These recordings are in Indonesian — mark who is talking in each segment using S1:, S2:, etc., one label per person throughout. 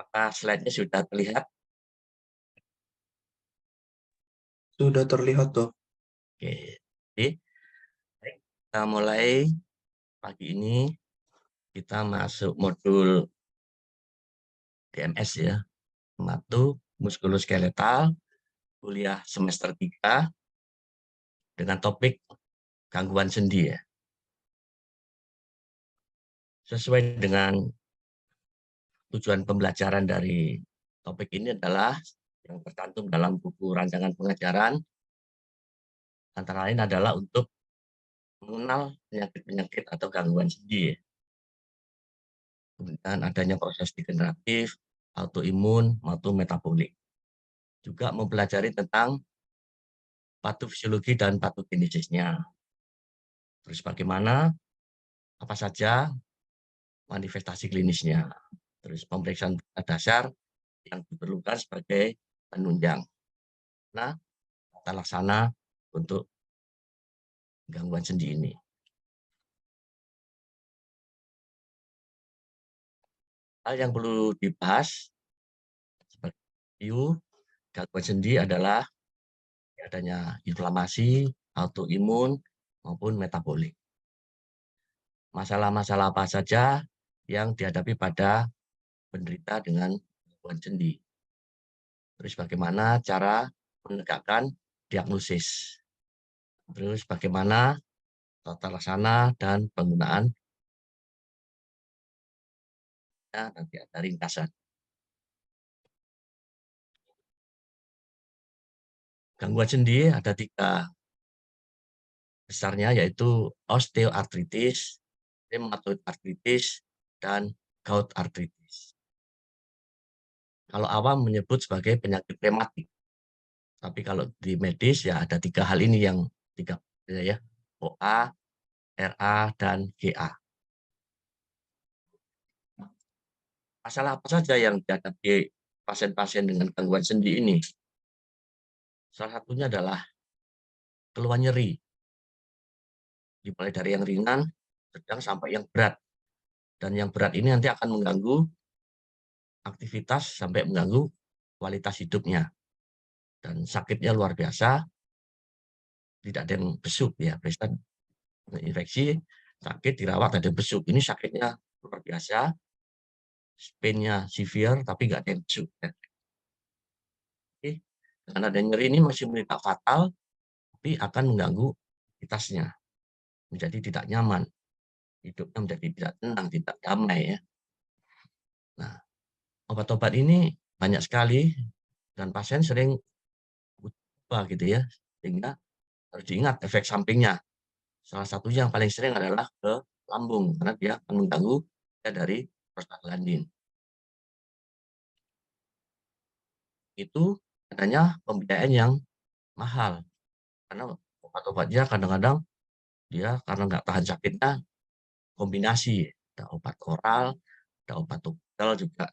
S1: Apakah slide-nya sudah terlihat?
S2: Sudah terlihat, Dok.
S1: Oke. Jadi, baik, kita mulai pagi ini. Kita masuk modul DMS ya, Matu Muskuloskeletal, kuliah semester 3 dengan topik gangguan sendi ya. Sesuai dengan tujuan pembelajaran dari topik ini adalah yang tercantum dalam buku rancangan pengajaran, antara lain adalah untuk mengenal penyakit-penyakit atau gangguan sendi ya. Kemudian adanya proses degeneratif, autoimun, maupun metabolik. Juga mempelajari tentang patofisiologi dan patogenesisnya. Terus bagaimana, apa saja manifestasi klinisnya. Terus pemeriksaan dasar yang diperlukan sebagai penunjang. Nah, tata laksana untuk gangguan sendi ini. Hal yang perlu dibahas sebagai review, gangguan sendi adalah adanya inflamasi, autoimun, maupun metabolik. Masalah-masalah apa saja yang dihadapi pada penderita dengan gangguan sendi. Terus bagaimana cara menegakkan diagnosis. Terus bagaimana tata laksana dan penggunaan, ya, nanti ada ringkasan. Gangguan sendi ada 3 besarnya, yaitu osteoartritis, rheumatoid arthritis, dan gout arthritis. Kalau awam menyebut sebagai penyakit rematik, tapi kalau di medis ya ada 3 hal ini yang 3 ya, OA, RA, dan GA. Masalah apa saja yang dihadapi pasien-pasien dengan gangguan sendi ini? Salah satunya adalah keluhan nyeri, dimulai dari yang ringan, sedang, sampai yang berat. Dan yang berat ini nanti akan mengganggu aktivitas sampai mengganggu kualitas hidupnya. Dan sakitnya luar biasa, tidak ada yang besuk ya, biasanya infeksi, sakit, dirawat, ada yang besuk. Ini sakitnya luar biasa, pain-nya severe, tapi nggak ada yang besuk. Ya. Oke. Dengan ada nyeri ini masih tidak fatal, tapi akan mengganggu aktivitasnya, menjadi tidak nyaman, hidupnya menjadi tidak tenang, tidak damai ya. Nah, obat-obat ini banyak sekali dan pasien sering lupa gitu ya, sehingga harus diingat efek sampingnya. Salah satunya yang paling sering adalah ke lambung, karena dia akan mengganggu ya, dari prostaglandin. Itu adanya pembiayaan yang mahal, karena obat-obatnya kadang-kadang dia karena nggak tahan sakitnya kombinasi, ada obat oral, ada obat topikal juga.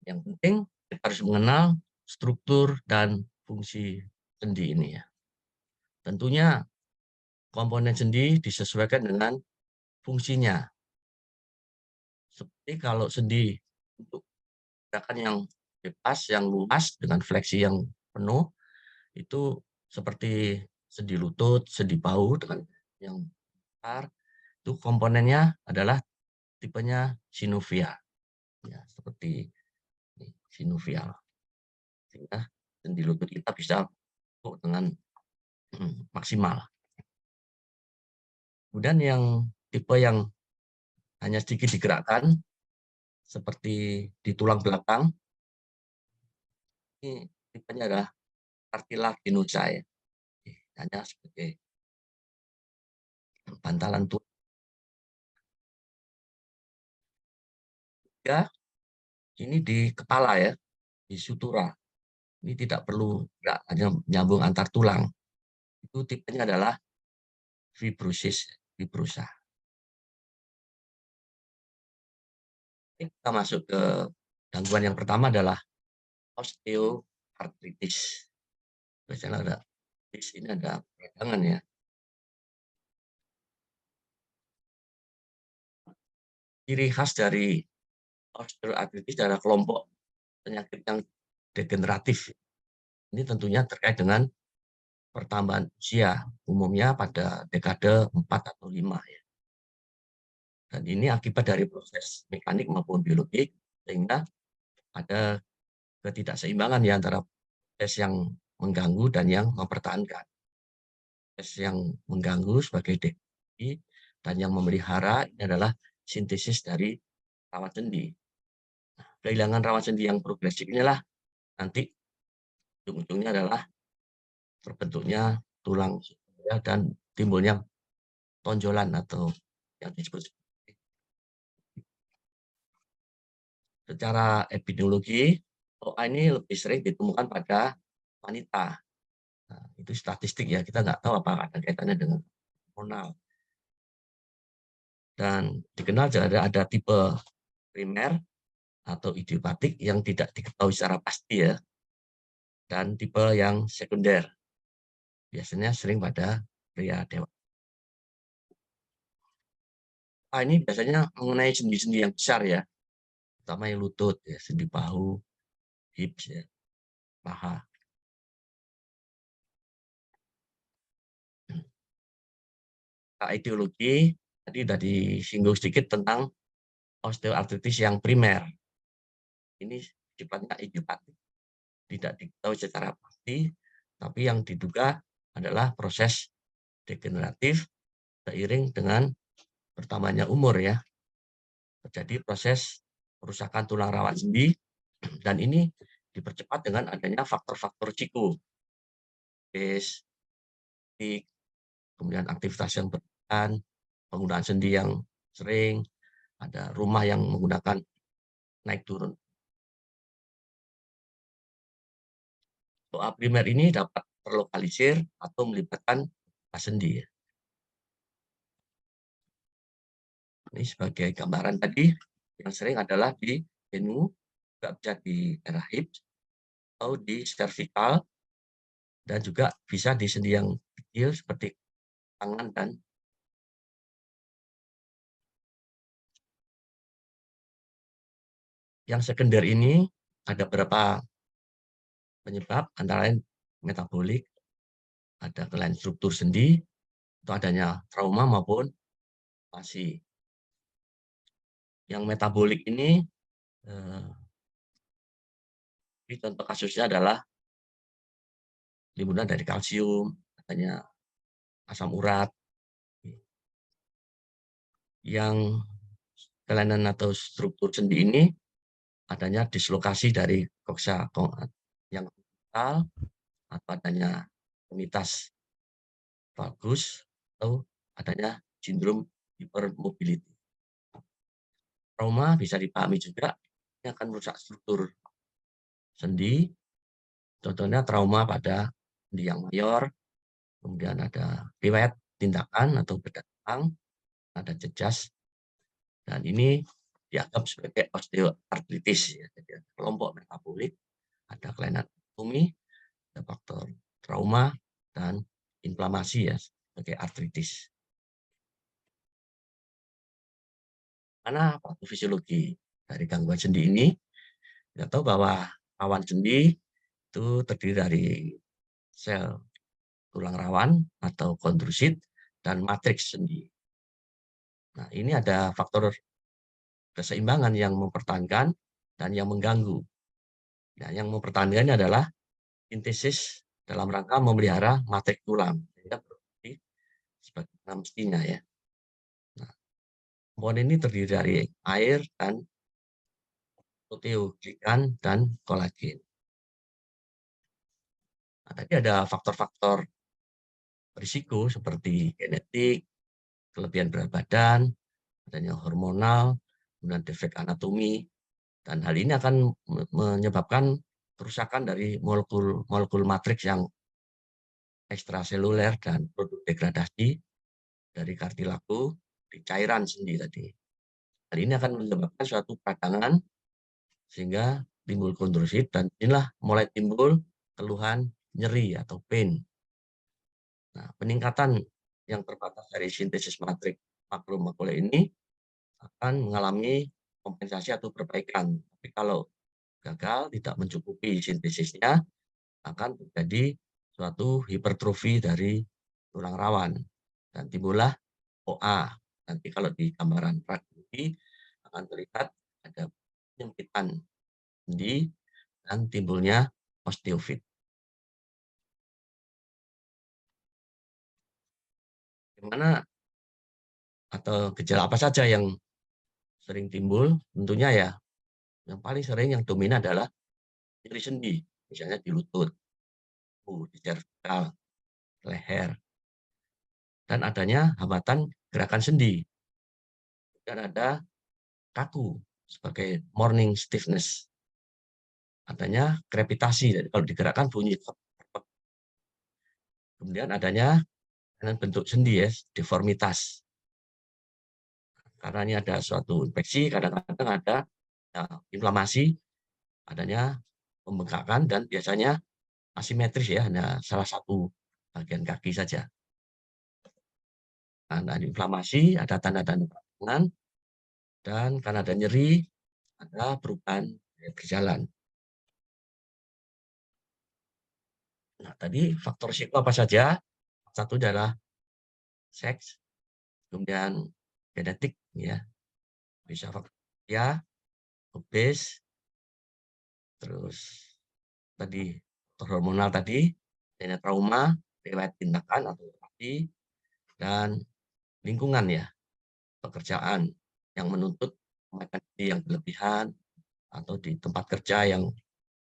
S1: Yang penting kita harus mengenal struktur dan fungsi sendi ini ya. Tentunya komponen sendi disesuaikan dengan fungsinya. Seperti kalau sendi untuk gerakan yang bebas, yang luas dengan fleksi yang penuh, itu seperti sendi lutut, sendi bahu dengan yang besar, itu komponennya adalah tipenya synovial. Ya, seperti ini, synovial. Sehingga sendi lutut kita bisa dengan maksimal. Kemudian yang tipe yang hanya sedikit digerakkan, seperti di tulang belakang, ini tipenya adalah cartilaginosa ya. Hanya sebagai bantalan tulang. Ya, ini di kepala ya, di sutura. Ini tidak perlu gerak, hanya menyambung antar tulang. Itu tipenya adalah fibrosis, fibrosa. Kita masuk ke gangguan yang pertama adalah osteoartritis. Biasanya ada di sini ada peradangan ya. Ciri khas dari osteoartritis adalah kelompok penyakit yang degeneratif. Ini tentunya terkait dengan pertambahan usia, umumnya pada dekade 4 atau 5 ya. Dan ini akibat dari proses mekanik maupun biologik, sehingga ada ketidakseimbangan ya antara proses yang mengganggu dan yang mempertahankan. Proses yang mengganggu sebagai degenerasi dan yang memelihara ini adalah sintesis dari rawat sendi. Nah, kehilangan rawat sendi yang progresif inilah nanti ujung-ujungnya adalah terbentuknya tulang ya, dan timbulnya tonjolan atau yang disebut secara epidemiologi, OA ini lebih sering ditemukan pada wanita. Nah, itu statistik ya, kita nggak tahu apakah ada kaitannya dengan hormonal. Dan dikenal ada tipe primer atau idiopatik yang tidak diketahui secara pasti ya, dan tipe yang sekunder. Biasanya sering pada pria dewasa. Ini biasanya mengenai sendi-sendi yang besar ya, terutama yang lutut, ya, sendi bahu, hips, ya, paha. Etiologi, tadi sudah disinggung sedikit tentang osteoartritis yang primer. Ini sifatnya idiopatik, tidak diketahui secara pasti, tapi yang diduga adalah proses degeneratif seiring dengan bertambahnya umur ya. Terjadi proses kerusakan tulang rawan sendi, dan ini dipercepat dengan adanya faktor-faktor risiko, kemudian aktivitas yang berlebihan, penggunaan sendi yang sering, ada rumah yang menggunakan naik turun. OA primer ini dapat terlokalisir atau melibatkan sendi. Ini sebagai gambaran tadi, yang sering adalah di genu, juga bisa di daerah hips, atau di cervical, dan juga bisa di sendi yang kecil seperti tangan dan yang sekunder. Ini ada beberapa penyebab, antara lain metabolik, ada kelainan struktur sendi, atau adanya trauma maupun masih. Yang metabolik ini, contoh kasusnya adalah timbunan dari kalsium, adanya asam urat. Yang kelainan atau struktur sendi ini adanya dislokasi dari koksa yang vital, atau adanya komunitas valgus, atau adanya sindrom hypermobility. Trauma bisa dipahami juga, ini akan merusak struktur sendi, contohnya trauma pada sendi yang mayor, kemudian ada riwayat tindakan atau berdatang, ada jejas, dan ini dianggap sebagai osteoartritis ya. Jadi kelompok metabolik, ada kelainan anatomi, ada faktor trauma, dan inflamasi ya sebagai artritis. Karena patofisiologi dari gangguan sendi ini, kita tahu bahwa rawan sendi itu terdiri dari sel tulang rawan atau kondrosit dan matriks sendi. Nah, ini ada faktor keseimbangan yang mempertahankan dan yang mengganggu. Nah, yang mempertahankan adalah sintesis dalam rangka memelihara matriks tulang, sehingga berfungsi sebagaimana mestinya ya. Nah, komponen ini terdiri dari air dan proteoglikan dan kolagen. Nah, tadi ada faktor-faktor risiko seperti genetik, kelebihan berat badan, adanya hormonal, kemudian defek anatomi, dan hal ini akan menyebabkan kerusakan dari molekul matriks yang ekstraseluler dan produk degradasi dari kartilago di cairan sendi tadi. Hal ini akan menyebabkan suatu peradangan sehingga timbul kondrosit, dan inilah mulai timbul keluhan nyeri atau pain. Nah, peningkatan yang terbatas dari sintesis matriks makromolecular ini akan mengalami kompensasi atau perbaikan. Tapi kalau gagal tidak mencukupi sintesisnya, akan terjadi suatu hipertrofi dari tulang rawan dan timbullah OA. Nanti kalau di gambaran radiologi akan terlihat ada penyempitan sendi dan timbulnya osteofit. Gimana atau gejala apa saja yang sering timbul? Tentunya ya yang paling sering yang dominan adalah nyeri sendi, misalnya di lutut, di cervical, leher, dan adanya hambatan gerakan sendi. Dan ada kaku sebagai morning stiffness. Adanya krepitasi, jadi kalau digerakkan bunyi. Kemudian adanya dengan bentuk sendi ya, deformitas. Karena ini ada suatu infeksi, kadang-kadang ada inflamasi, adanya pembengkakan dan biasanya asimetris ya, hanya salah satu bagian kaki saja. Nah, ada inflamasi, ada tanda-tanda peradangan, dan karena ada nyeri, ada perubahan berjalan. Nah, tadi faktor risiko apa saja? Satu adalah seks, kemudian genetik, ya, bisa faktor ya, obes, terus tadi hormonal tadi, adanya trauma, riwayat tindakan atau operasi, dan lingkungan ya, pekerjaan yang menuntut kompetensi yang berlebihan atau di tempat kerja yang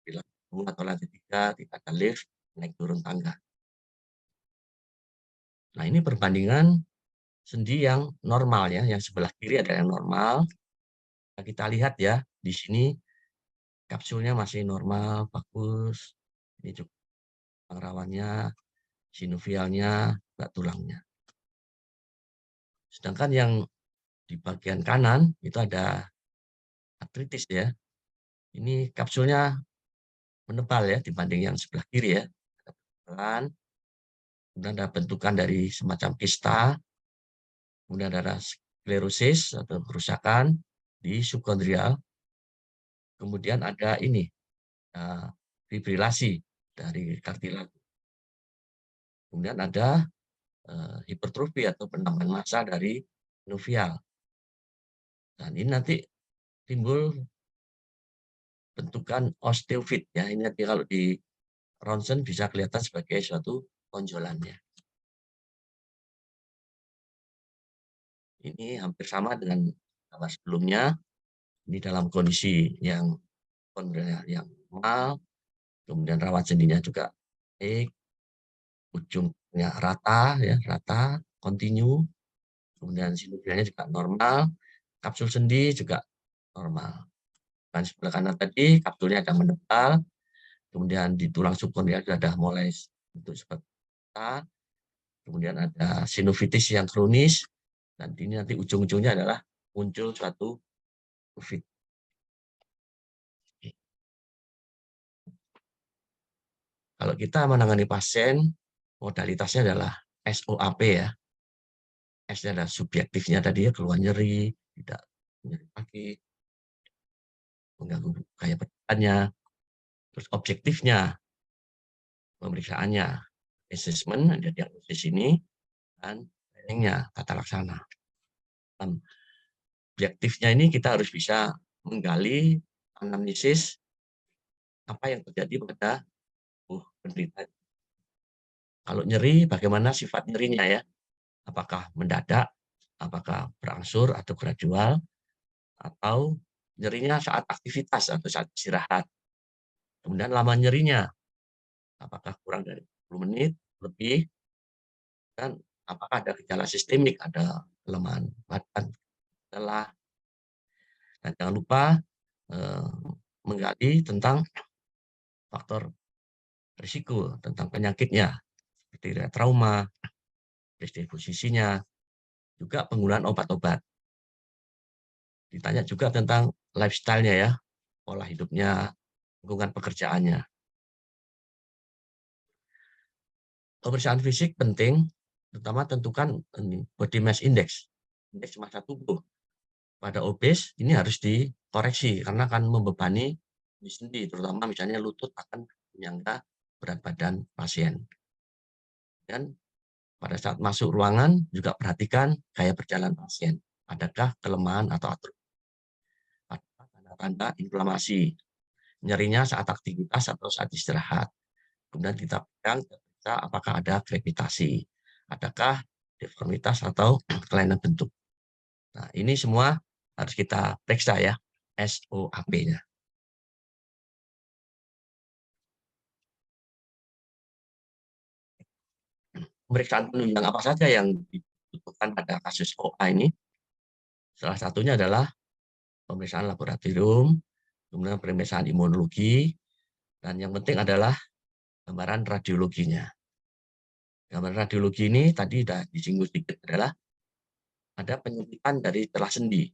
S1: di lantai atau lantai 3 tidak ada lift, naik turun tangga. Nah, ini perbandingan sendi yang normal ya, yang sebelah kiri adalah yang normal. Nah, kita lihat ya, di sini kapsulnya masih normal, bagus. Ini juga rawannya, sinovialnya, nggak tulangnya. Sedangkan yang di bagian kanan itu ada artritis ya. Ini kapsulnya menebal ya dibanding yang sebelah kiri ya. Kemudian ada bentukan dari semacam kista, kemudian ada sklerosis atau kerusakan di subkondrial. Kemudian ada ini fibrilasi dari kartilago. Kemudian ada hipertrofi atau penambahan massa dari sinovial. Dan ini nanti timbul bentukan osteofit ya. Ini nanti kalau di ronsen bisa kelihatan sebagai suatu tonjolannya. Ini hampir sama dengan gambar sebelumnya. Ini dalam kondisi yang normal, kemudian rawat sendinya juga baik, ujungnya rata ya, rata, kontinu, kemudian sinovialnya juga normal, kapsul sendi juga normal. Dan sebelah kanan tadi kapsulnya ada menebal, kemudian di tulang subkondrial sudah mulai bentuk seperti kita, kemudian ada sinovitis yang kronis, dan ini nanti ujung-ujungnya adalah muncul suatu COVID. Kalau kita menangani pasien, modalitasnya adalah SOAP ya. S-nya adalah subjektifnya tadi ya, keluhan nyeri, tidak nyeri kaki, mengganggu gaya perjalanannya. Terus objektifnya, pemeriksaannya, assessment, ada diagnosis ini, dan planningnya, tata laksana. Dan objektifnya ini kita harus bisa menggali anamnesis apa yang terjadi pada penderita. Kalau nyeri, bagaimana sifat nyerinya ya? Apakah mendadak, apakah berangsur atau gradual, atau nyerinya saat aktivitas atau saat istirahat. Kemudian lama nyerinya, apakah kurang dari 10 menit, lebih, dan apakah ada gejala sistemik, ada kelemahan badan, lelah. Dan jangan lupa menggali tentang faktor risiko, tentang penyakitnya, seperti trauma, predisposisinya, juga penggunaan obat-obat. Ditanya juga tentang lifestyle-nya ya, pola hidupnya, lingkungan pekerjaannya. Pemeriksaan fisik penting, terutama tentukan body mass index, indeks massa tubuh. pada obes ini harus dikoreksi karena akan membebani sendi, terutama misalnya lutut akan menyangga berat badan pasien. Dan pada saat masuk ruangan juga perhatikan gaya berjalan pasien. Adakah kelemahan atau adakah tanda-tanda inflamasi, nyerinya saat aktivitas atau saat istirahat. Kemudian kita pegang, kita periksa apakah ada krepitasi, adakah deformitas atau kelainan bentuk. Nah, ini semua harus kita periksa ya, SOAP-nya. Pemeriksaan penunjang apa saja yang dibutuhkan pada kasus OA ini? Salah satunya adalah pemeriksaan laboratorium, kemudian pemeriksaan imunologi, dan yang penting adalah gambaran radiologinya. Gambaran radiologi ini tadi sudah disinggung sedikit adalah ada penyempitan dari celah sendi.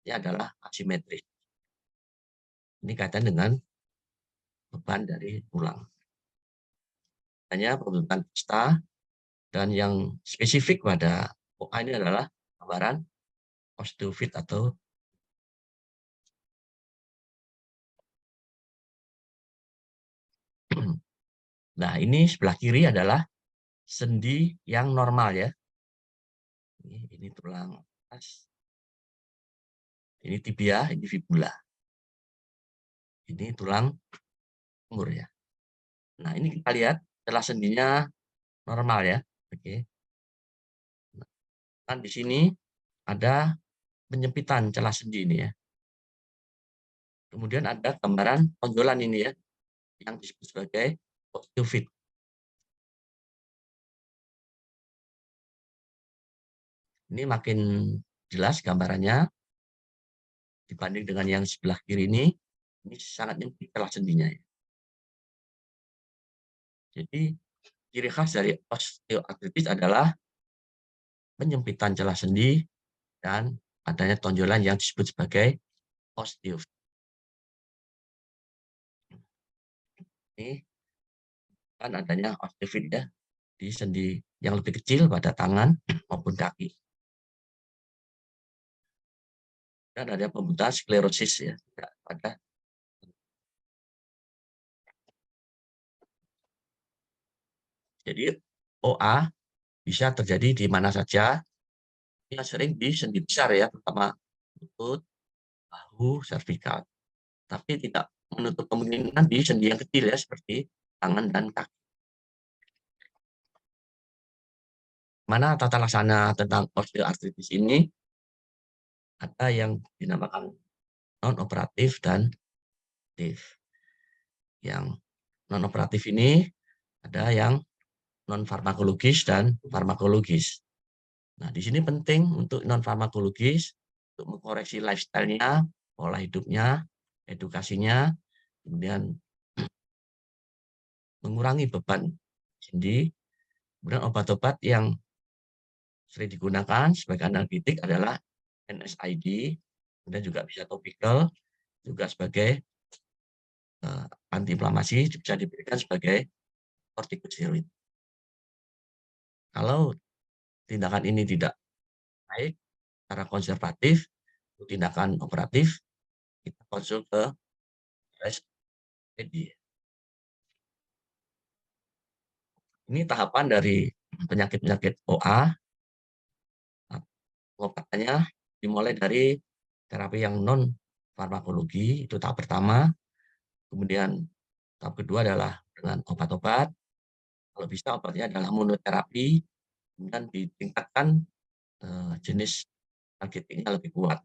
S1: Ini adalah asimetris. Ini kaitan dengan beban dari tulang. Hanya pembentukan kista dan yang spesifik pada OA ini adalah gambaran osteofit atau nah ini sebelah kiri adalah sendi yang normal ya. Ini tulang atas. Ini tibia, ini fibula. Ini tulang umur ya. Nah, ini kita lihat celah sendinya normal ya. Oke. Nah, di sini ada penyempitan celah sendi ini ya. Kemudian ada gambaran tonjolan ini ya, yang disebut sebagai osteofit. Ini makin jelas gambarannya dibanding dengan yang sebelah kiri ini sangat nyempit celah sendinya ya. Jadi ciri khas dari osteoartritis adalah penyempitan celah sendi dan adanya tonjolan yang disebut sebagai osteofit. Ini kan adanya osteofit ya di sendi yang lebih kecil pada tangan maupun kaki. Dan ada pembentukan sklerosis ya pada. Jadi OA bisa terjadi di mana saja, yang sering di sendi besar ya, terutama lutut, bahu, servikal. Tapi tidak menutup kemungkinan di sendi yang kecil ya, seperti tangan dan kaki. Mana tata laksana tentang osteoartritis ini? Ada yang dinamakan non-operatif dan operatif. Yang non-operatif ini ada yang non-farmakologis dan farmakologis. Nah, di sini penting untuk non-farmakologis untuk mengkoreksi lifestyle-nya, pola hidupnya, edukasinya, kemudian mengurangi beban sendi. Kemudian obat-obat yang sering digunakan sebagai analgetik adalah NSAID, kemudian juga bisa topikal, juga sebagai antiinflamasi bisa diberikan sebagai kortikosteroid. Kalau tindakan ini tidak baik, secara konservatif, tindakan operatif, kita konsul ke RSPD. Ini tahapan dari penyakit-penyakit OA. Pengobatannya dimulai dari terapi yang non farmakologi, itu tahap pertama. Kemudian tahap kedua adalah dengan obat-obat. Kalau bisa obatnya adalah monoterapi, kemudian ditingkatkan jenis targetingnya lebih kuat.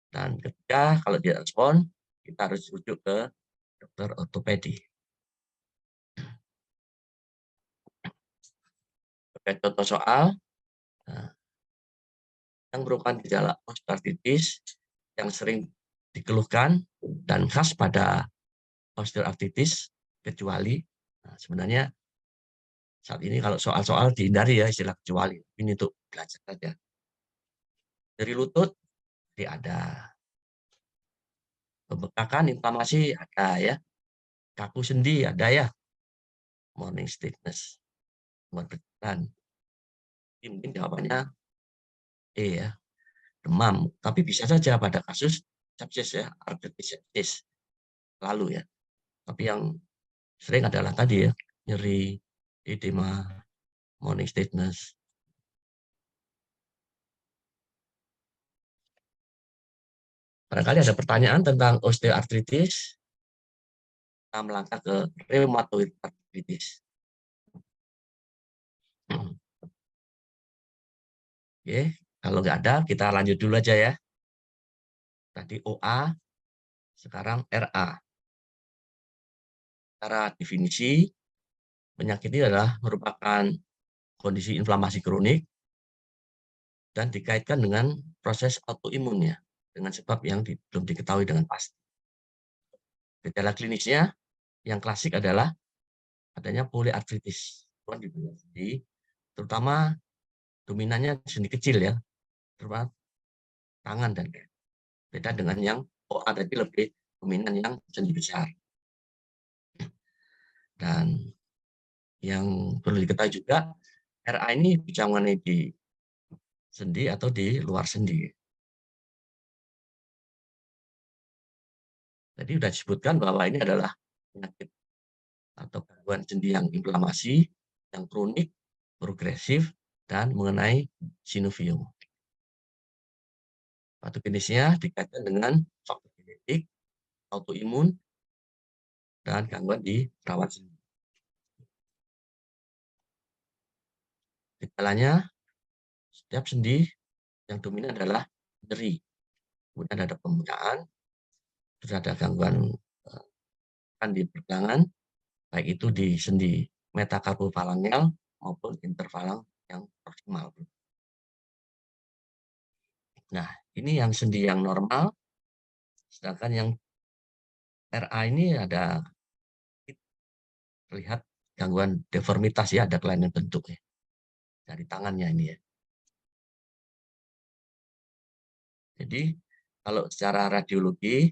S1: Dan ketika kalau tidak respon, kita harus rujuk ke dokter ortopedi. Sebagai contoh soal, yang merupakan gejala osteoartritis yang sering dikeluhkan dan khas pada osteoartritis, kecuali sebenarnya saat ini kalau soal-soal dihindari ya istilah kecuali, ini untuk belajar saja. Dari lutut ada pembekakan, inflamasi ada ya, kaku sendi ada ya, morning stiffness, mual berjalan. Mungkin jawabannya E ya. demam, tapi bisa saja pada kasus sepsis ya, artritis sepsis lalu ya. Tapi yang sering adalah tadi ya, nyeri, edema, morning stiffness. Barangkali ada pertanyaan tentang osteoartritis, kita melangkah ke rheumatoid arthritis. Oke, kalau nggak ada, kita lanjut dulu aja ya. Tadi OA, sekarang RA. Secara definisi, penyakit ini adalah merupakan kondisi inflamasi kronik dan dikaitkan dengan proses autoimun ya, dengan sebab yang belum diketahui dengan pasti. Gejala klinisnya yang klasik adalah adanya poliartritis, terutama dominannya sendi kecil ya, terutama tangan dan kaki. Beda dengan yang OA tadi lebih dominan yang sendi besar. Dan yang perlu diketahui juga, RA ini bisa mengenai di sendi atau di luar sendi. Jadi sudah disebutkan bahwa ini adalah penyakit atau gangguan sendi yang inflamasi, yang kronik, progresif, dan mengenai sinovium. Patogenisnya dikaitkan dengan faktor genetik, autoimun, dan gangguan di rawat sendi. Gejalanya, setiap sendi yang dominan adalah nyeri, kemudian ada pembukaan, terus ada gangguan di pergelangan, baik itu di sendi metakarpofalangeal maupun interfalang yang proksimal. Nah, ini yang sendi yang normal, sedangkan yang RA ini ada terlihat gangguan deformitas ya, ada kelainan bentuk ya dari tangannya ini ya. Jadi kalau secara radiologi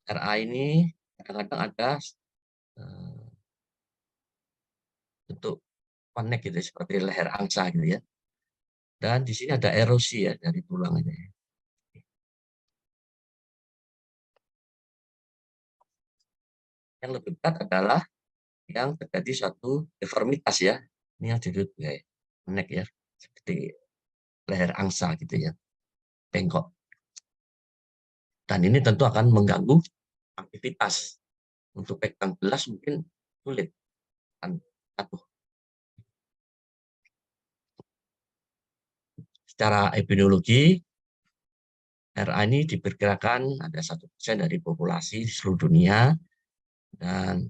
S1: RA ini kadang-kadang ada bentuk konek gitu seperti leher angsa gitu ya. Dan di sini ada erosi ya dari tulang ini. Yang lebih berat adalah yang terjadi suatu deformitas ya. Ini yang disebut konek ya, seperti leher angsa gitu ya, bengkok. Dan ini tentu akan mengganggu aktivitas. Untuk pegang gelas mungkin sulit. Secara epidemiologi, RA ini diperkirakan ada 1% dari populasi di seluruh dunia dan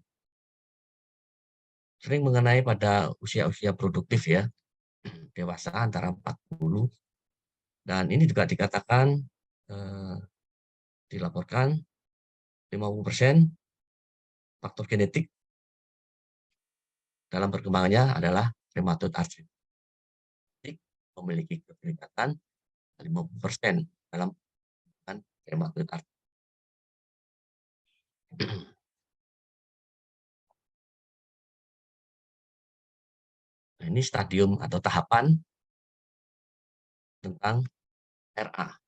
S1: sering mengenai pada usia-usia produktif ya, dewasa antara 40, dan ini juga dikatakan dilaporkan 50% faktor genetik dalam perkembangannya adalah rheumatoid arthritis, memiliki keterlibatan 50% dalam rheumatoid arthritis. Nah, ini stadium atau tahapan tentang RA.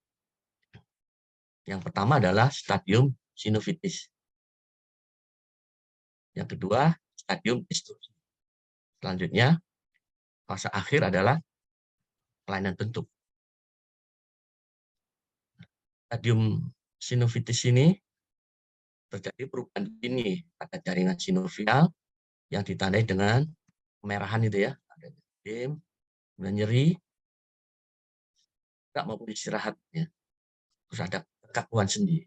S1: Yang pertama adalah stadium sinovitis. Yang kedua, stadium distruksi. Selanjutnya, fase akhir adalah kelainan bentuk. Stadium sinovitis ini terjadi perubahan ini pada jaringan sinovial yang ditandai dengan kemerahan itu ya, ada edem, nyeri, tidak maupun istirahat ya. Terus ada kekakuan sendi.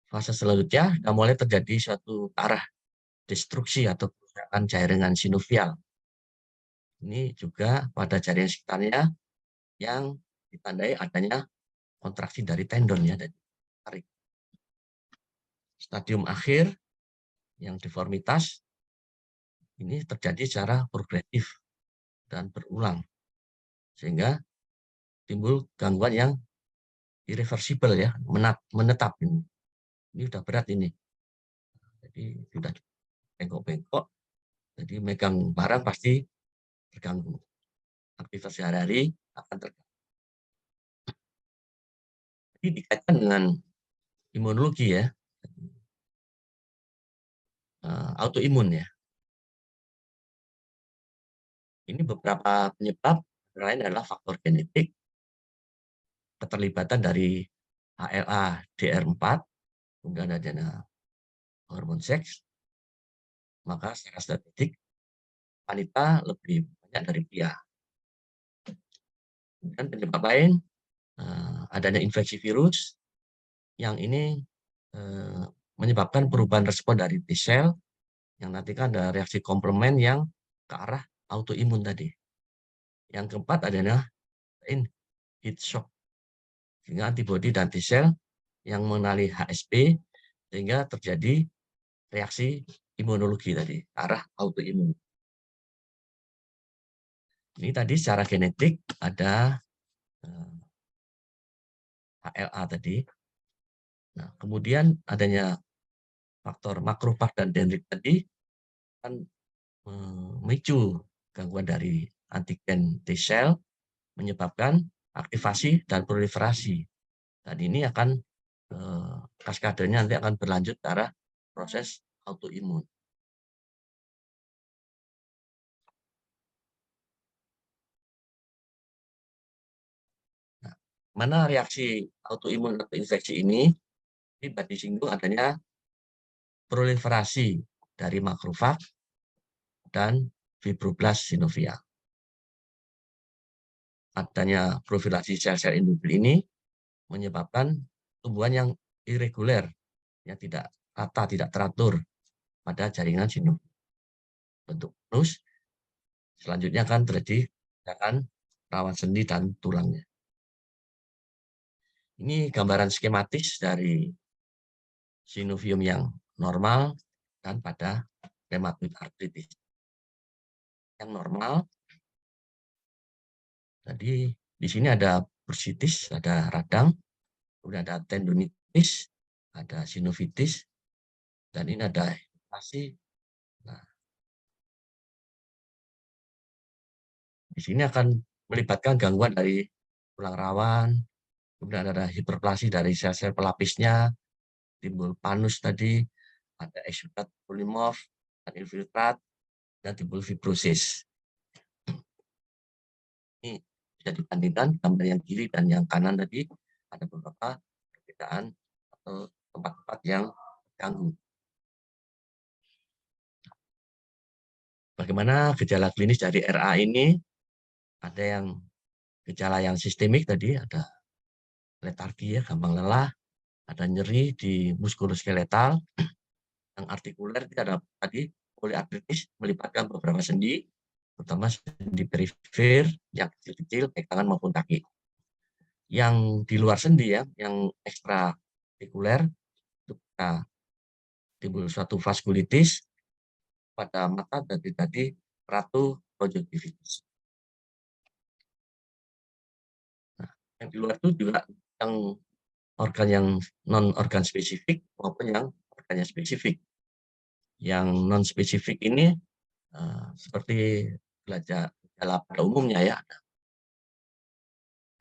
S1: Fase selanjutnya sudah mulai terjadi suatu arah destruksi atau kerusakan jaringan sinovial. Ini juga pada jaringan sekitarnya yang ditandai adanya kontraksi dari tendon ya, dari tarik. Stadium akhir yang deformitas ini terjadi secara progresif dan berulang sehingga timbul gangguan yang irreversible ya, menetap ini. Ini udah berat ini. Jadi sudah bengkok-bengkok, jadi megang barang pasti terganggu. aktivitas sehari-hari akan terganggu. Jadi dikaitkan dengan imunologi ya, autoimun ya. Ini beberapa penyebab, lain adalah faktor genetik, keterlibatan dari HLA DR4, kemudian adanya hormon seks, maka secara statistik wanita lebih banyak dari pria. Dan penyebab lain adanya infeksi virus yang ini menyebabkan perubahan respon dari T-sel yang nanti kan ada reaksi komplement yang ke arah autoimun tadi. Yang keempat adalah heat shock, sehingga antibodi dan T-sel yang mengenali HSP sehingga terjadi reaksi imunologi tadi, arah autoimun. Ini tadi secara genetik ada HLA tadi. Nah, kemudian adanya faktor makrofag dan dendrit tadi kan memicu gangguan dari antigen T-sel menyebabkan aktivasi dan proliferasi. Dan ini akan kaskadenya nanti akan berlanjut ke arah proses autoimun. Nah, mana reaksi autoimun atau infeksi ini disinggung adanya proliferasi dari makrofag dan fibroblast sinovial. Adanya proliferasi sel-sel induktif ini menyebabkan tumbuhan yang irreguler, yang tidak rata, tidak teratur pada jaringan sinovial. Bentuk konus, selanjutnya akan terjadi rawat sendi dan tulangnya. Ini gambaran skematis dari sinovium yang normal dan pada rheumatoid arthritis. Yang normal, tadi di sini ada bursitis, ada radang, kemudian ada tendonitis, ada sinovitis, dan ini ada inflamasi. Nah, di sini akan melibatkan gangguan dari tulang rawan, kemudian ada hiperplasi dari sel-sel pelapisnya, timbul panus tadi, ada exudat polymorph, dan infiltrat, dan timbul fibrosis. Ini bisa dibandingkan gambar yang kiri dan yang kanan tadi, ada beberapa perbedaan atau tempat-tempat yang terganggu. Bagaimana gejala klinis dari RA ini? Ada yang gejala yang sistemik tadi, ada letargi ya, gampang lelah, ada nyeri di muskuloskeletal, yang artikuler ada tadi poliartritis melibatkan beberapa sendi, terutama sendi perifer yang kecil-kecil, baik tangan maupun kaki. Yang di luar sendi ya, yang ekstra artikuler itu timbul suatu vaskulitis pada mata tadi ratu konjungtivitis. Nah, yang di luar itu juga yang organ yang non organ spesifik maupun yang organnya spesifik. Yang non spesifik ini seperti gejala pada umumnya ya,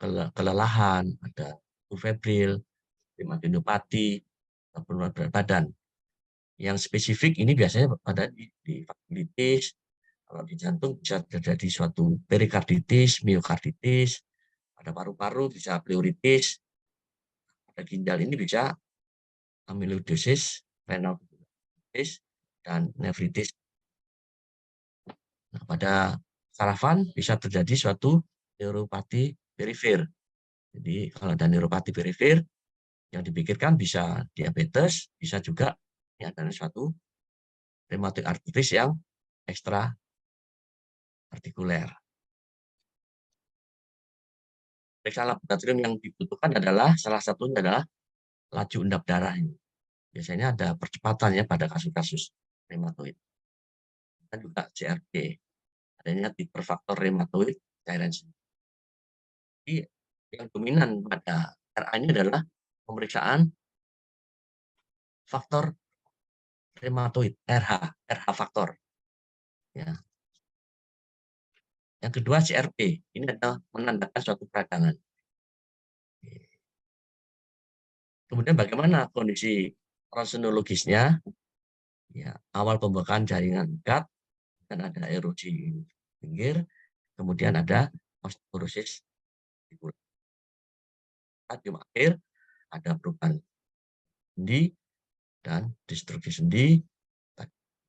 S1: ada kelelahan, ada febril, hematopati, penurunan berat badan. Yang spesifik ini biasanya pada di vaskulitis, kalau di jantung bisa terjadi suatu perikarditis, miokarditis, pada paru-paru bisa pleuritis, pada ginjal ini bisa amyloidosis, renal disease, dan nefritis. Nah, pada sarafan bisa terjadi suatu neuropati perifer. Jadi kalau ada neuropati perifer, yang dipikirkan bisa diabetes, bisa juga ini adalah suatu rheumatoid arthritis yang ekstra artikuler. Periksa laboratorium yang dibutuhkan adalah salah satunya adalah laju endap darah ini. Biasanya ada percepatan ya pada kasus-kasus rheumatoid. Dan juga CRP, adanya hiperfaktor rheumatoid cairan sendi. Jadi yang dominan pada RA ini adalah pemeriksaan faktor rheumatoid, RH faktor. Ya. Yang kedua CRP, ini adalah menandakan suatu peradangan. Kemudian bagaimana kondisi ronsenologisnya? Ya, awal pembekakan jaringan gut dan ada erosi pinggir, kemudian ada osteoporosis di kulit. Stadium akhir ada perubahan sendi dan destruksi sendi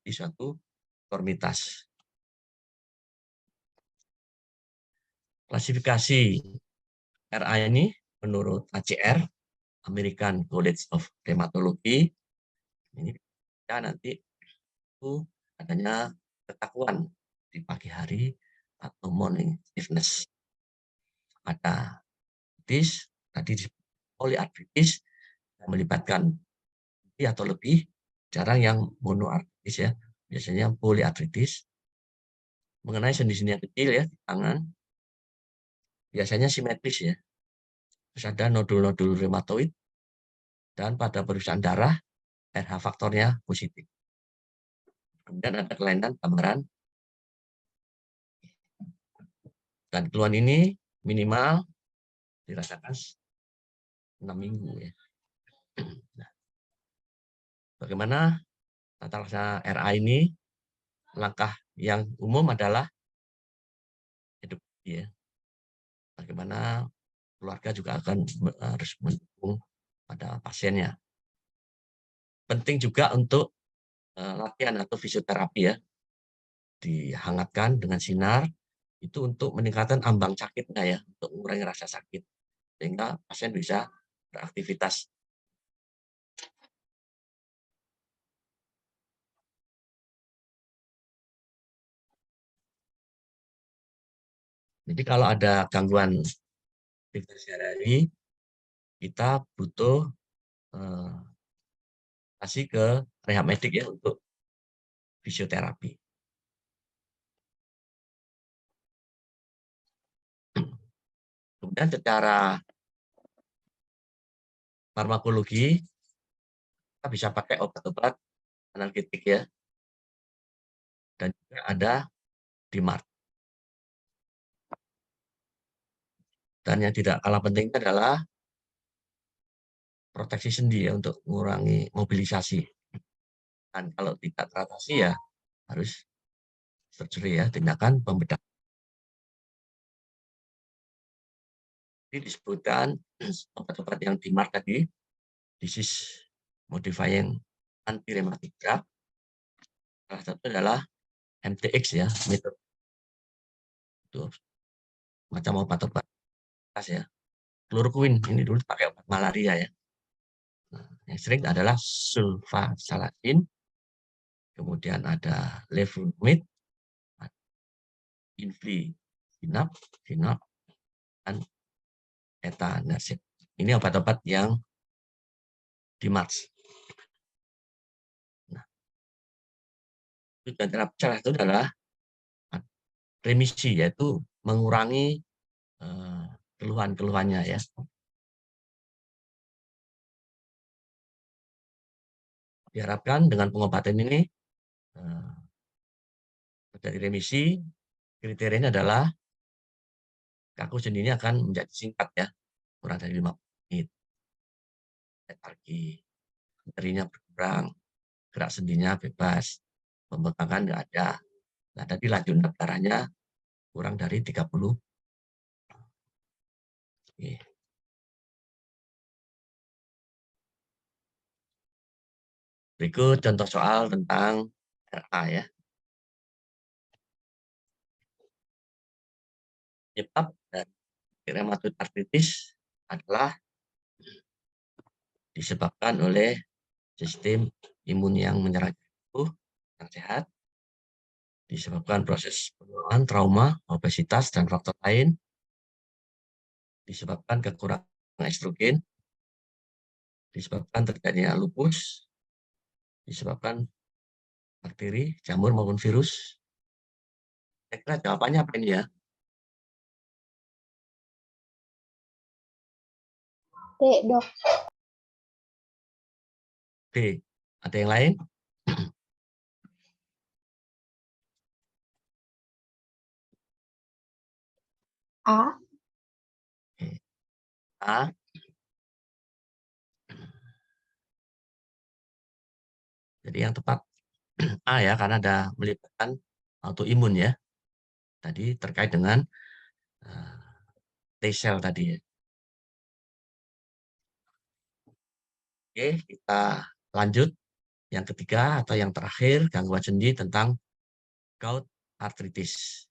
S1: di suatu konformitas. Klasifikasi RA ini menurut ACR, American College of Rheumatology, ini ya nanti itu adanya kekakuan di pagi hari atau morning stiffness. Ada artritis, tadi poliartritis yang melibatkan atau lebih, jarang yang monoartritis ya, biasanya poliartritis. Mengenai sendi-sendi yang kecil ya di tangan, biasanya simetris ya. Terus ada nodul-nodul rheumatoid dan pada pemeriksaan darah RH faktornya positif. Kemudian ada kelainan gambaran dan keluhan ini minimal dirasakan 6 minggu ya. Nah, bagaimana tata laksana RA ini? Langkah yang umum adalah edukasi ya. Bagaimana keluarga juga akan harus mendukung pada pasiennya. Penting juga untuk latihan atau fisioterapi ya, dihangatkan dengan sinar itu untuk meningkatkan ambang sakitnya ya, untuk mengurangi rasa sakit sehingga pasien bisa beraktivitas. Jadi kalau ada gangguan aktivitas sehari-hari, kita butuh kasih ke rehab medik ya untuk fisioterapi. Kemudian secara farmakologi, kita bisa pakai obat-obat analgetik ya. Dan juga ada DMARD. Dan yang tidak kalah penting adalah proteksi sendi ya untuk mengurangi mobilisasi. Dan kalau tidak teratasi ya harus surgery ya, tindakan pembedahan. Jadi disebutkan obat-obat yang DMARD tadi, disease modifying anti-rheumatic drug, salah satu adalah MTX ya, metode itu macam obat-obat ya. Chloroquine ini dulu pakai obat malaria ya. Nah, yang sering adalah sulfasalazin, kemudian ada leflunomide, infliximab, dan etanercept. Ini obat-obat yang DMARD. Nah, tujuan terapi salah itu adalah remisi, yaitu mengurangi keluhan-keluhannya ya. Diharapkan dengan pengobatan ini terjadi remisi. Kriterianya adalah kaku sendi ini akan menjadi singkat ya, kurang dari 5 menit. Letargi, nyerinya berkurang, gerak sendinya bebas, pembengkakan nggak ada. Nah, tadi laju darahnya kurang dari 30. Oke. Berikut contoh soal tentang RA ya. Penyebab dari rheumatoid arthritis adalah disebabkan oleh sistem imun yang menyerang tubuh yang sehat, disebabkan proses penuaan, trauma, obesitas, dan faktor lain, disebabkan kekurangan estrogen, disebabkan terjadinya lupus, disebabkan bakteri, jamur maupun virus. Saya kira jawabannya apa ini ya?
S3: D, dok.
S1: D. Ada yang lain?
S3: A.
S1: Oke. A. Jadi yang tepat A ya, karena ada melibatkan autoimun ya. Tadi terkait dengan T-cell tadi ya. Oke, kita lanjut. Yang ketiga atau yang terakhir, gangguan sendi tentang gout arthritis.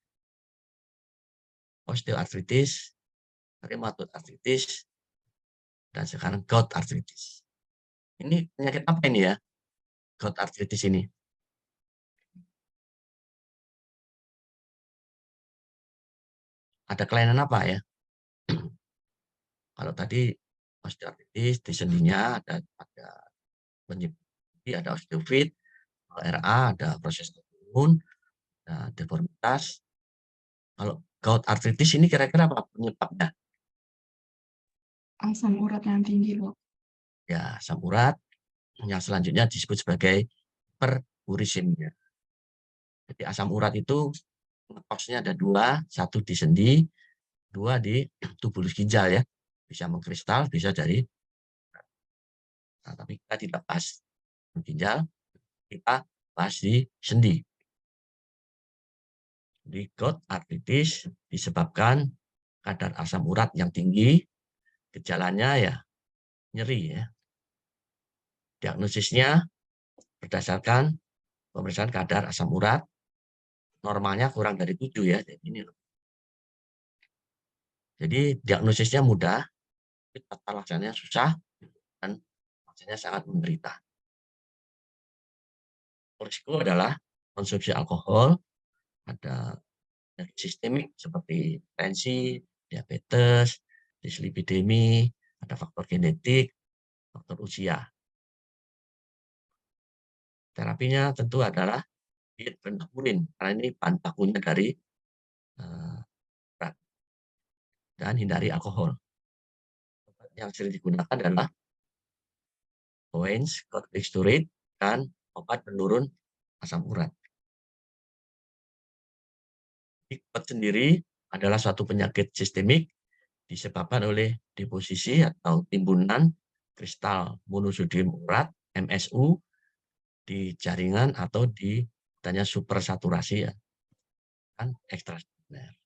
S1: Osteoartritis, rheumatoid arthritis, dan sekarang gout arthritis. Ini penyakit apa ini ya? Gout arthritis ini. Ada kelainan apa ya? Kalau tadi osteoartritis di sendinya ada penyebab, ada osteofit, RA, ada proses autoimun, ada deformitas. Kalau gout arthritis ini kira-kira apa penyebabnya?
S3: Asam urat yang tinggi, Dok.
S1: Ya, asam urat. Yang selanjutnya disebut sebagai hyperurisemia. Jadi asam urat itu ngekosnya ada dua, satu di sendi, dua di tubulus ginjal ya. Bisa mengkristal, bisa dari. Nah, tapi kita tidak bahas ginjal, kita bahas di sendi. Jadi gout arthritis disebabkan kadar asam urat yang tinggi, gejalanya ya nyeri ya. Diagnosisnya berdasarkan pemeriksaan kadar asam urat, normalnya kurang dari 7 ya. Jadi diagnosisnya mudah, tapi tata laksananya susah dan hasilnya sangat menderita. Risiko adalah konsumsi alkohol, ada penyakit sistemik seperti tensi, diabetes, dislipidemi, ada faktor genetik, faktor usia. Terapinya tentu adalah diet rendah urin, karena ini bahan bakunya dari berat, dan hindari alkohol. Yang sering digunakan adalah orange, corticosteroid, dan obat penurun asam urat. Gout sendiri adalah suatu penyakit sistemik disebabkan oleh deposisi atau timbunan kristal monosodium urat (MSU) di jaringan atau di supersaturasi ya, kan ekstraseluler.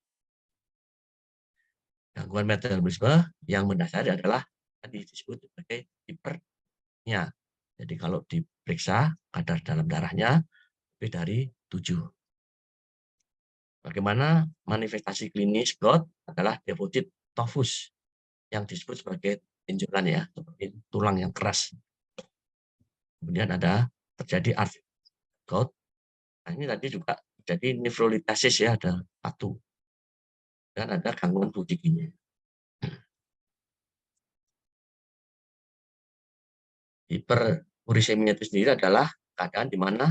S1: Gangguan metabolisme yang mendasari adalah tadi disebut sebagai hipernya. Jadi kalau diperiksa kadar dalam darahnya lebih dari 7. Bagaimana manifestasi klinis gout adalah deposit tofus yang disebut sebagai benjolan ya, seperti tulang yang keras. Kemudian ada terjadi gout. Nah, ini tadi juga jadi nefrolitasis ya, ada patu. Dan ada gangguan fungsi ginjal. Hiperurisemia itu sendiri adalah keadaan di mana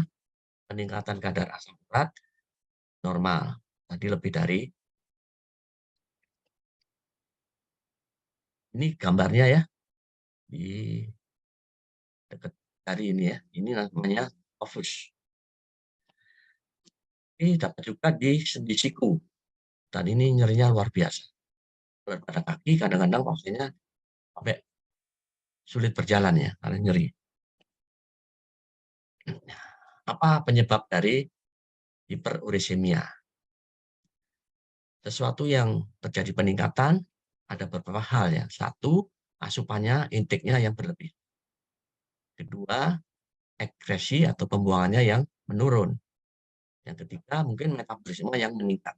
S1: peningkatan kadar asam urat normal. Tadi lebih dari. Ini gambarnya ya. Di dekat dari ini ya. Ini namanya tofus. Ini dapat juga di sendi siku. Dan ini nyerinya luar biasa. Pada kaki kadang-kadang maksudnya sampai sulit berjalan ya, karena nyeri. Apa penyebab dari hiperurisemia? Sesuatu yang terjadi peningkatan, ada beberapa hal ya. Satu, asupannya, intake-nya yang berlebih. Kedua, ekskresi atau pembuangannya yang menurun. Yang ketiga, mungkin metabolisme yang meningkat.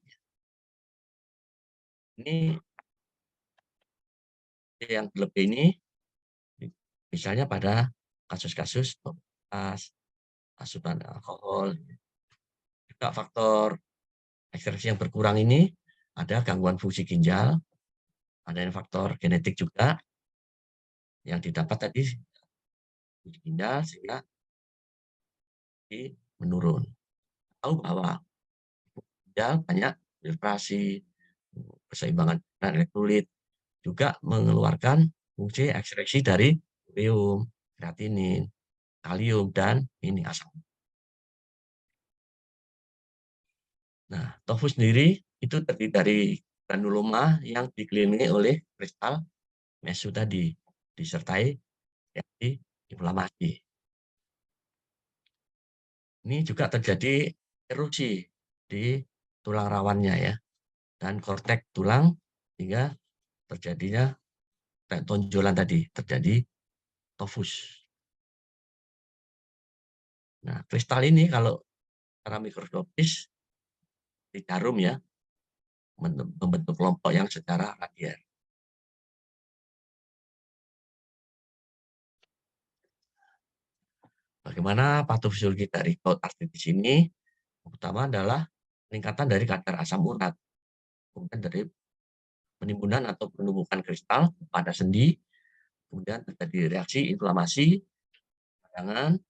S1: Ini yang berlebih ini, misalnya pada kasus-kasus asupan alkohol, juga faktor ekskresi yang berkurang ini, ada gangguan fungsi ginjal, ada faktor genetik juga yang didapat tadi fungsi ginjal sehingga menurun. Tahu bahwa ginjal banyak filtrasi, keseimbangan elektrolit, juga mengeluarkan fungsi ekstraksi dari ureum, kreatinin, kalium, dan ini asam. Nah, tofu sendiri itu terdiri dari granuloma yang dikelilingi oleh kristal mesu tadi, disertai reaksi inflamasi. Ini juga terjadi erosi di tulang rawannya ya, dan korteks tulang hingga terjadinya kayak tonjolan tadi, terjadi tofus. Nah, kristal ini kalau secara mikroskopis di jarum ya, membentuk kelompok yang secara radial. Bagaimana patofisiologi dari gout arthritis ini? Yang pertama adalah peningkatan dari kadar asam urat, kemudian dari penimbunan atau penumpukan kristal pada sendi, kemudian terjadi reaksi inflamasi, peradangan.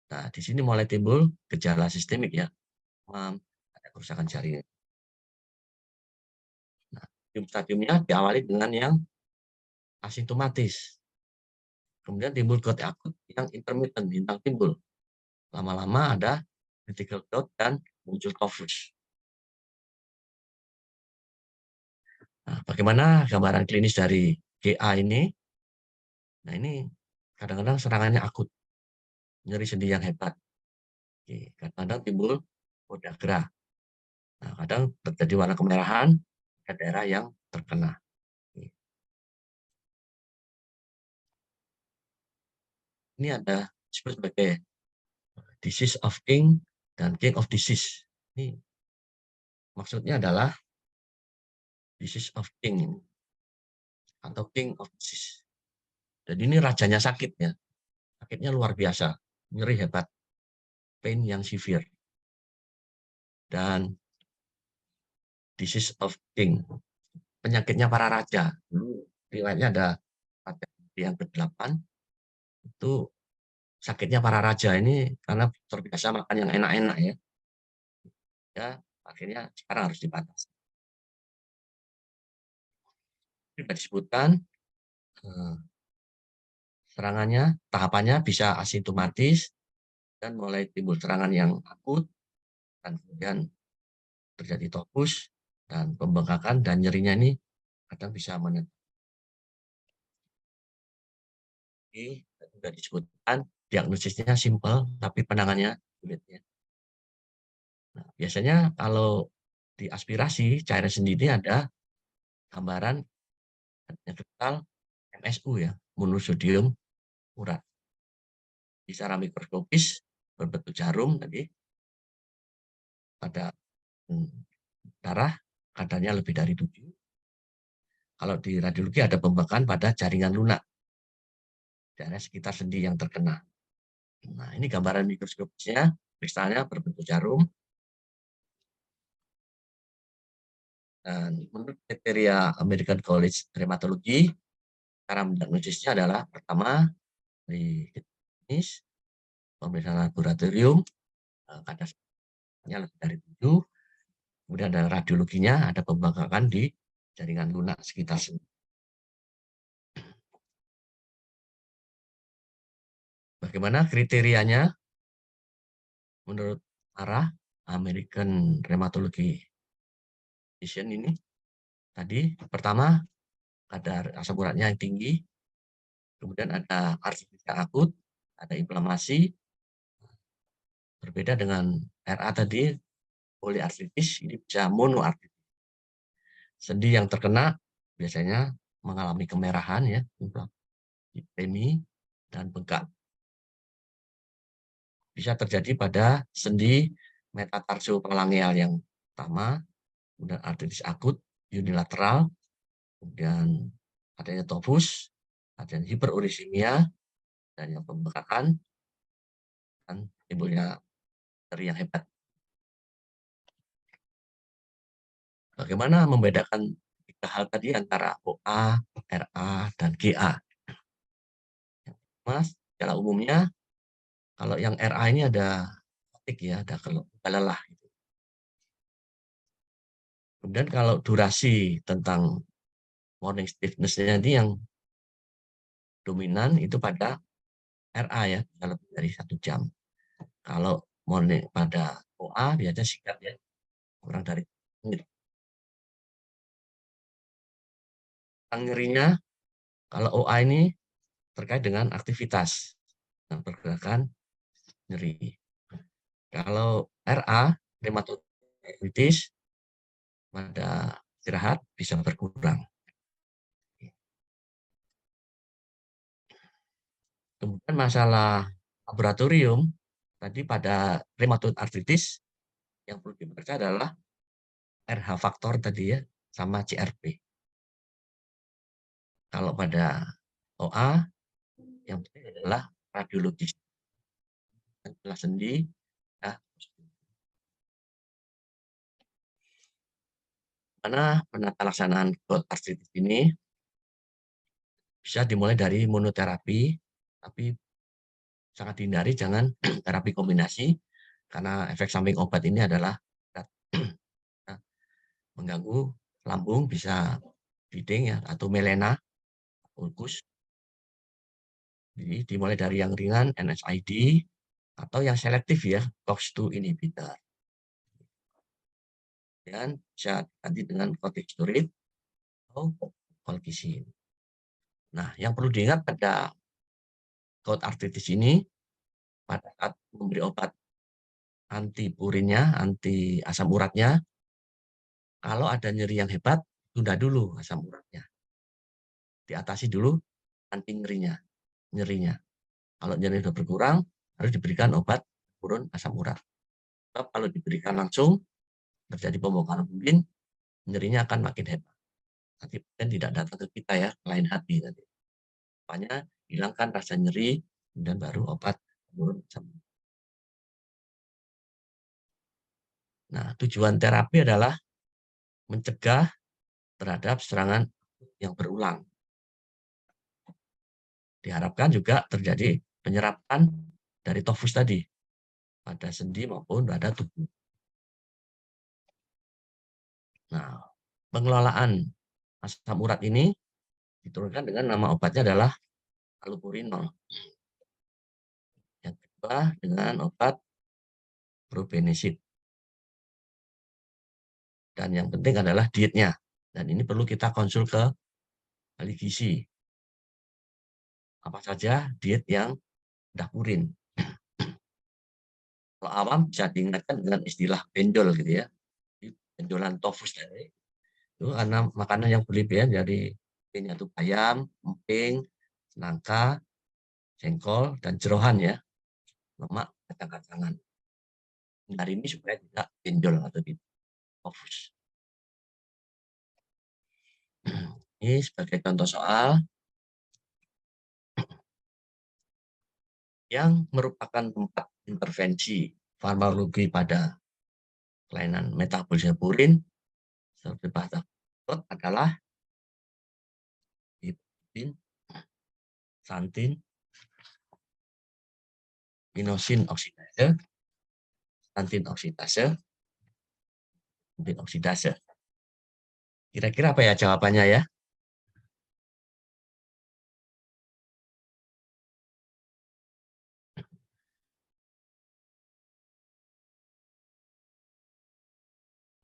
S1: Nah, di sini mulai timbul gejala sistemik ya, ada kerusakan jaringan. Nah, stadiumnya diawali dengan yang asimptomatis. Kemudian timbul gout akut yang intermittent, bintang timbul. Lama-lama ada critical gout dan muncul tofus. Nah, bagaimana gambaran klinis dari GA ini? Nah, ini kadang-kadang serangannya akut, nyeri sendi yang hebat. Kadang-kadang timbul podagra. Nah, kadang terjadi warna kemerahan ke daerah yang terkena. Ini ada disebut sebagai disease of king dan king of disease. Ini maksudnya adalah disease of king atau king of disease. Jadi ini rajanya sakit ya. Sakitnya luar biasa, nyeri hebat, pain yang severe. Dan disease of king, penyakitnya para raja. Dulu riwayatnya ada raja yang ke-8 itu sakitnya para raja ini karena terbiasa makan yang enak-enak ya. Ya, akhirnya sekarang harus dibatasi. Kita disebutkan serangannya, tahapannya bisa asimptomatis dan mulai timbul serangan yang akut dan kemudian terjadi topus dan pembengkakan dan nyerinya ini kadang bisa menetap. Sudah disebutkan diagnosisnya simpel tapi penangannya sulit ya. Nah, biasanya kalau di aspirasi cairan sendiri ada gambaran kristal MSU ya, monosodium urat. Secara mikroskopis berbentuk jarum tadi pada darah kadarnya lebih dari 7. Kalau di radiologi ada pembengkakan pada jaringan lunak, daerah sekitar sendi yang terkena. Nah, ini gambaran mikroskopisnya, kristalnya berbentuk jarum. Dan menurut kriteria American College Rheumatology, cara mendiagnosisnya adalah pertama di klinis, pemeriksaan laboratorium, kadarnya lebih dari 7, kemudian ada radiologinya, ada pembengkakan di jaringan lunak sekitar sendi. Bagaimana kriterianya menurut arah American Rheumatology ini? Tadi pertama kadar asam uratnya yang tinggi, kemudian ada artritis akut, ada inflamasi. Berbeda dengan RA tadi, poliartritis, ini bisa monoartritis. Sendi yang terkena biasanya mengalami kemerahan ya, hipemi dan bengkak. Bisa terjadi pada sendi metatarsofalangeal yang pertama, kemudian artritis akut unilateral, kemudian adanya tofus, adanya hiperurisemia, dan yang pembengkakan, dan timbulnya nyeri yang hebat. Bagaimana membedakan tiga hal tadi antara OA, RA, dan GA? Mas, secara umumnya, kalau yang RA ini ada fatigue ya, ada lelah. Kemudian kalau durasi tentang morning stiffness-nya ini yang dominan itu pada RA ya, lebih dari 1 jam. Kalau morning pada OA biasanya singkat ya, kurang dari menit. nyerinya, kalau OA ini terkait dengan aktivitas, pergerakan nyeri. Kalau RA, rheumatoid arthritis, pada istirahat bisa berkurang. Kemudian masalah laboratorium, tadi pada rheumatoid arthritis, yang perlu diperiksa adalah RH faktor tadi ya, sama CRP. Kalau pada OA, yang penting adalah radiologis. Setelah sendi, ya, karena penata laksanaan gout arthritis ini bisa dimulai dari monoterapi, tapi sangat dihindari jangan terapi kombinasi, karena efek samping obat ini adalah mengganggu lambung, bisa bleeding ya, atau melena, ulkus. Jadi dimulai dari yang ringan, NSAID, atau yang selektif ya, COX-2 inhibitor. Dan bisa ganti dengan corticosteroid atau colchicine. Nah, yang perlu diingat pada gout arthritis ini, pada saat memberi obat anti purinnya, anti asam uratnya, kalau ada nyeri yang hebat, tunda dulu asam uratnya. Diatasi dulu anti nyerinya. Kalau nyeri sudah berkurang, harus diberikan obat turun asam urat. Sebab kalau diberikan langsung, terjadi pembongkaran purin, nyerinya akan makin hebat. Nanti pasien tidak datang ke kita ya, lain hati nanti. Makanya hilangkan rasa nyeri, dan baru obat turun asam urat. Nah, tujuan terapi adalah mencegah terhadap serangan yang berulang. Diharapkan juga terjadi penyerapan dari tofus tadi pada sendi maupun pada tubuh. Nah, pengelolaan asam urat ini diturunkan dengan nama obatnya adalah allopurinol. Yang kedua dengan obat probenecid. Dan yang penting adalah dietnya. Dan ini perlu kita konsul ke ahli gizi. Apa saja diet yang rendah purin. Kalau awam bisa diingatkan dengan istilah benjol gitu ya. Benjolan tofus tadi. Itu karena makanan yang berlebihan dari itu bayam, emping, nangka, jengkol, dan jeroan ya. Lemak, kacang-kacangan. Dari ini supaya tidak benjol atau tofus. Ini sebagai contoh soal yang merupakan tempat intervensi farmakologi pada kelainan metabolisme purin seperti pada adalah hipotidin, santin, inosin oksidase, santin oksidase, santin oksidase. Kira-kira apa ya jawabannya ya?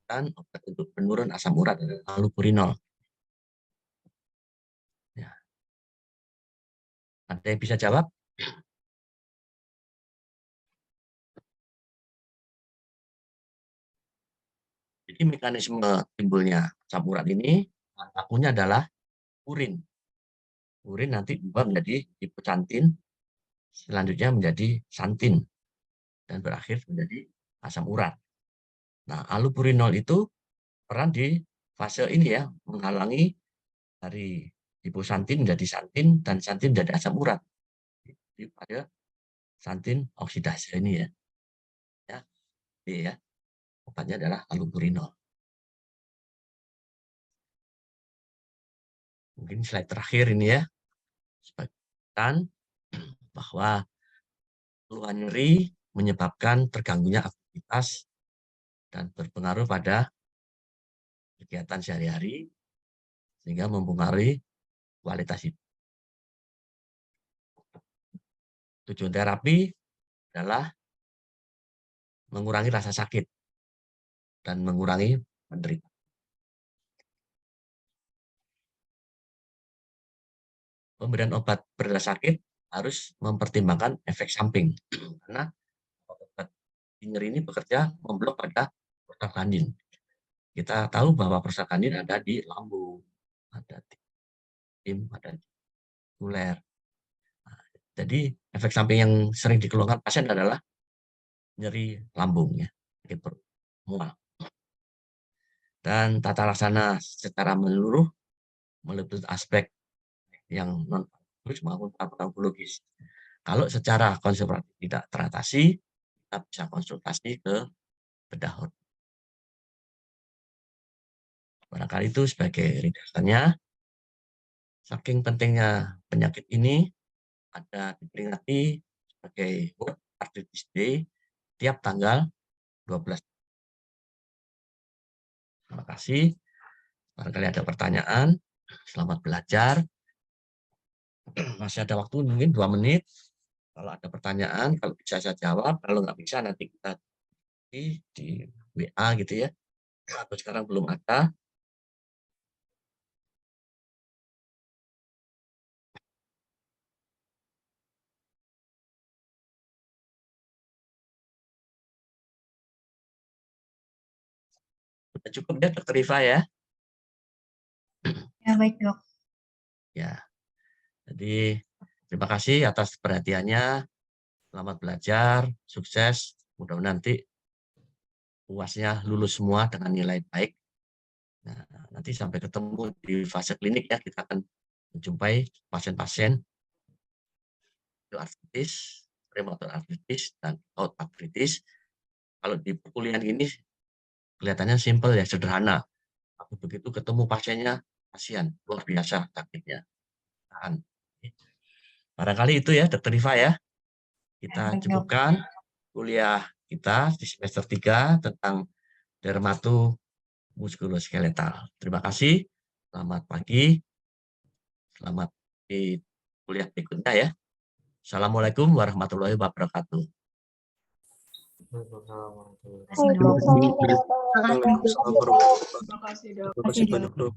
S1: Dan obat untuk penurun asam urat adalah allopurinol. Ya. Ada yang bisa jawab? Jadi mekanisme timbulnya asam urat ini, bakunya adalah urin. Urin nanti berubah menjadi hiposantin, selanjutnya menjadi santin, dan berakhir menjadi asam urat. Nah, allopurinol itu peran di fase ini ya, menghalangi dari hiposantin menjadi santin, dan santin menjadi asam urat. Jadi pada santin oksidase ini ya. Ya, obatnya adalah allopurinol. Mungkin slide terakhir ini ya, sebagai bahwa keluhan nyeri menyebabkan terganggunya aktivitas dan berpengaruh pada kegiatan sehari-hari sehingga mempengaruhi kualitas hidup. Tujuan terapi adalah mengurangi rasa sakit dan mengurangi penderita. pemberian obat bereda sakit harus mempertimbangkan efek samping karena obat nyeri ini bekerja memblok pada prostaglandin. Kita tahu bahwa prostaglandin ada di lambung, ada di tim, ada di tuler. Nah, jadi efek samping yang sering dikeluhkan pasien adalah nyeri lambung ya, sakit perut, mual. Dan tata laksana secara menyeluruh meliputi aspek yang non maupun farmakologis. Kalau secara konservatif tidak teratasi, kita bisa konsultasi ke bedah hormon. Barangkali itu sebagai ringkasannya. Saking pentingnya penyakit ini, ada diperingati sebagai World Arthritis Day tiap tanggal 12. Terima kasih. Barangkali ada pertanyaan. Selamat belajar. Masih ada waktu mungkin 2 menit. Kalau ada pertanyaan, kalau bisa saya jawab. Kalau nggak bisa, nanti kita di WA gitu ya. Atau sekarang belum ada. Sudah cukup ya, Dr. Riva ya?
S3: Ya, baik dok.
S1: Ya, jadi terima kasih atas perhatiannya. Selamat belajar, sukses. Mudah-mudahan nanti UASnya lulus semua dengan nilai baik. Nah, nanti sampai ketemu di fase klinik ya, kita akan menjumpai pasien-pasien artritis, rheumatoid artritis, dan gout artritis. Kalau di perkuliahan ini kelihatannya simpel ya, sederhana. Tapi begitu ketemu pasiennya, kasihan, luar biasa sakitnya. Barangkali itu ya, Dr. Riva ya. Kita
S3: Baik, Dok.
S1: cukupkan kuliah kita di semester 3 tentang dermatomuskuloskeletal. Terima kasih. Selamat pagi. Selamat di kuliah berikutnya ya. Assalamualaikum warahmatullahi wabarakatuh.
S3: Terima kasih, Dok.
S2: Waalaikumsalam warahmatullahi wabarakatuh.
S3: Terima kasih, Dok.
S2: Terima kasih banyak, Dok.